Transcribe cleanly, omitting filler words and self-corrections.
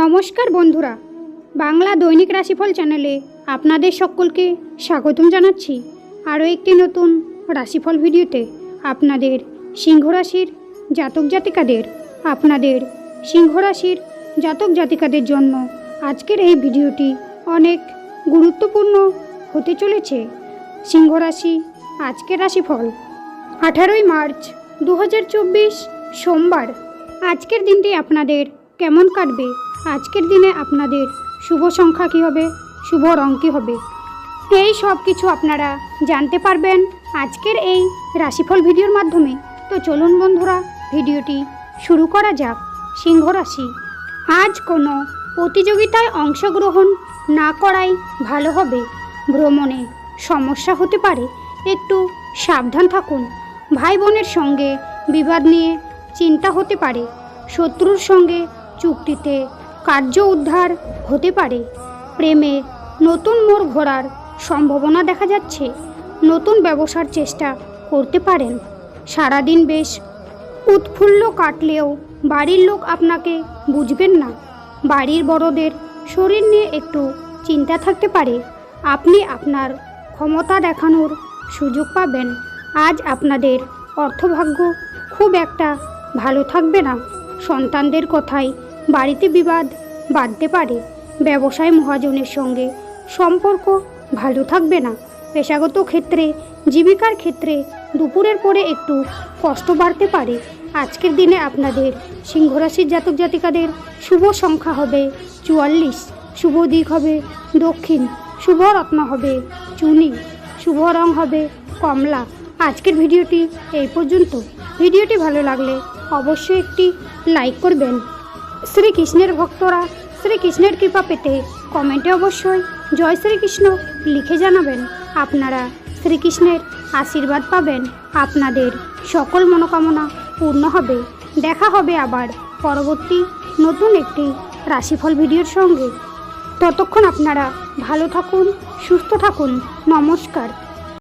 নমস্কার বন্ধুরা, বাংলা দৈনিক রাশিফল চ্যানেলে আপনাদের সকলকে স্বাগতম জানাচ্ছি। আরও একটি নতুন রাশিফল ভিডিওতে আপনাদের সিংহ রাশির জাতক জাতিকাদের জন্য আজকের এই ভিডিওটি অনেক গুরুত্বপূর্ণ হতে চলেছে। সিংহ রাশি আজকের রাশিফল 18ই মার্চ 2024 সোমবার। আজকের দিনটি আপনাদের কেমন কাটবে? আজকের দিনে আপনাদের শুভ সংখ্যা কী হবে, শুভ রং কী হবে, এই সব কিছু আপনারা জানতে পারবেন আজকের এই রাশিফল ভিডিওর মাধ্যমে। তো চলুন বন্ধুরা, ভিডিওটি শুরু করা যাক। সিংহ রাশি, আজ কোনো প্রতিযোগিতায় অংশগ্রহণ না করাই ভালো হবে। ভ্রমণে সমস্যা হতে পারে, একটু সাবধান থাকুন। ভাই বোনের সঙ্গে বিবাদ নিয়ে চিন্তা হতে পারে। শত্রুর সঙ্গে চুক্তিতে কার্য উদ্ধার হতে পারে। প্রেমে নতুন মোড় ঘোরার সম্ভাবনা দেখা যাচ্ছে। নতুন ব্যবসার চেষ্টা করতে পারেন। সারাদিন বেশ উৎফুল্ল কাটলেও বাড়ির লোক আপনাকে বুঝবেন না। বাড়ির বড়দের শরীর নিয়ে একটু চিন্তা থাকতে পারে। আপনি আপনার ক্ষমতা দেখানোর সুযোগ পাবেন। আজ আপনাদের অর্থভাগ্য খুব একটা ভালো থাকবে না। সন্তানদের কথায় বাড়িতে বিবাদ বাড়তে পারে। ব্যবসায় মহাজনের সঙ্গে সম্পর্ক ভালো থাকবে না। পেশাগত ক্ষেত্রে, জীবিকার ক্ষেত্রে দুপুরের পরে একটু কষ্ট বাড়তে পারে। আজকের দিনে আপনাদের সিংহ রাশির জাতক জাতিকাদের শুভ সংখ্যা হবে 44, শুভ দিক হবে দক্ষিণ, শুভ রত্ন হবে চুনি, শুভ রং হবে কমলা। আজকের ভিডিওটি এই পর্যন্ত। ভিডিওটি ভালো লাগলে অবশ্যই একটি লাইক করবেন। শ্রীকৃষ্ণের ভক্তরা শ্রীকৃষ্ণের কৃপা পেতে কমেন্টে অবশ্যই জয় শ্রীকৃষ্ণ লিখে জানাবেন। আপনারা শ্রীকৃষ্ণের আশীর্বাদ পাবেন। আপনাদের সকল মনোকামনা পূর্ণ হবে। দেখা হবে আবার পরবর্তী নতুন একটি রাশিফল ভিডিওর সঙ্গে। ততক্ষণ আপনারা ভালো থাকুন, সুস্থ থাকুন। নমস্কার।